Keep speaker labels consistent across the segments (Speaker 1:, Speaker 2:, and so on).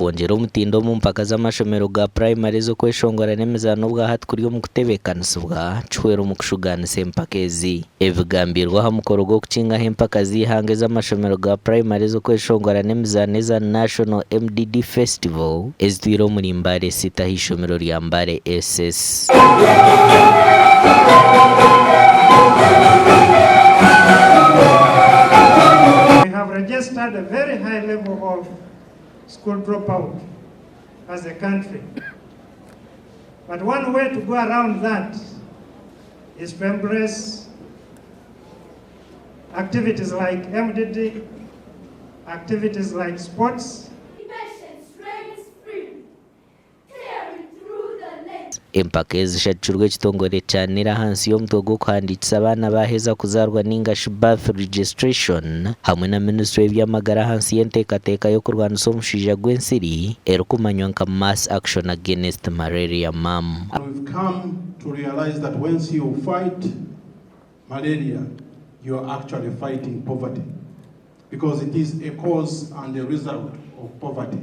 Speaker 1: okwongera omutindo mu mpaka z'amashomero ga primary zo kweshongora n'emizaano bwa hati kuri omu kutebeekanisibwa kihwera omu kushuganisa empaka ezi. Ebigambirwa aha mukoro gw'okukingaho empaka z'ihanga ez'amashomero ga primary zo kweshongora n'emizaano eza National MDD Festival ezitwire omuri Mbale City aha ishomero rya Mbale SS.
Speaker 2: Registered a very high level of school dropout as a country. But one way to go around that is to embrace activities like MDD, activities like sports.
Speaker 1: Empaka ezishakirwe ekitongore kyanira ahansi y'omutwe gw'okuhandikisa abaana baheza kuzaarwa ningashi birth registration hamwe na Ministry y'ebyamagara ahansi y'enteekateeka y'okurwanisa omuswija gw'ensiri erikumanywa nka Mass Action Against Malaria MAM.
Speaker 3: We've come to realize that once you fight malaria, you are actually fighting poverty because it is a cause and a result of poverty.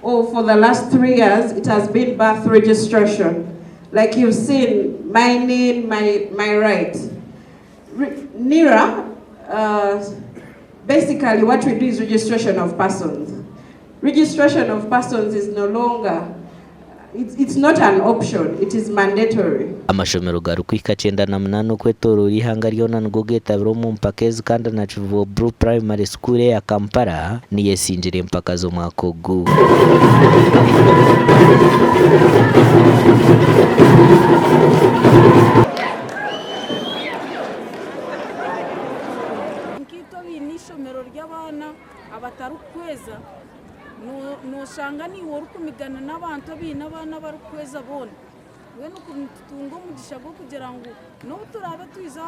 Speaker 4: For the last 3 years, it has been birth registration. Like you've seen, my name, my right. NIRA, basically what we do is registration of persons. Registration of persons is no longer, it's not an option, it is mandatory.
Speaker 1: Amashomero garukwika 98 kwetoroora ihanga ryona nigo geetabire omu mpaka ezi kandi na Kivubo Blue Primary School ya Kampala niyo esingira empaka z'omwaka ogu.
Speaker 5: Ishomero ry'abana abatarukweza noshanga niwe orukumigana n'abantu abine abana barukweza bona wena ukuntu tutunga omugisha gwo kugira ngo n'obu turabe twiza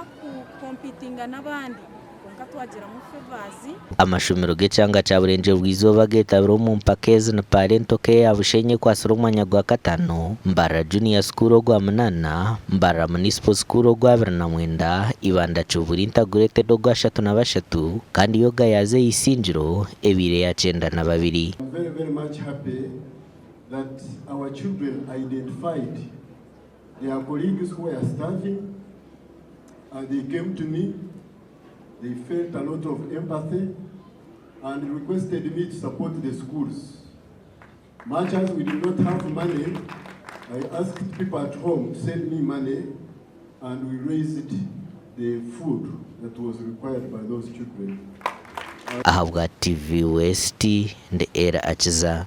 Speaker 5: competinga n'abandi konka twagira mu favors.
Speaker 1: Amashomero g'ekyanga kya Burenje bw'izooba geetabire omu mpaka ezi ni Parental Care ya Bushenyi ekwasire omwanya gwa 5, Mbarara Junior School ogwa 8, Mbarara Municipal School ogwa 29, Ibanda Kivura Integrated ogwa 33 kandi Yoga yaze isingiro ebire ya 92.
Speaker 6: I'm very, very much happy that our children identified their colleagues who were starving and they came to me. They felt a lot of empathy and requested me to support the schools. Much as we did not have money, I asked people at home to send me money and we raised the food that was required by those children.
Speaker 1: Ahabwa TV West ndi Era Akiza.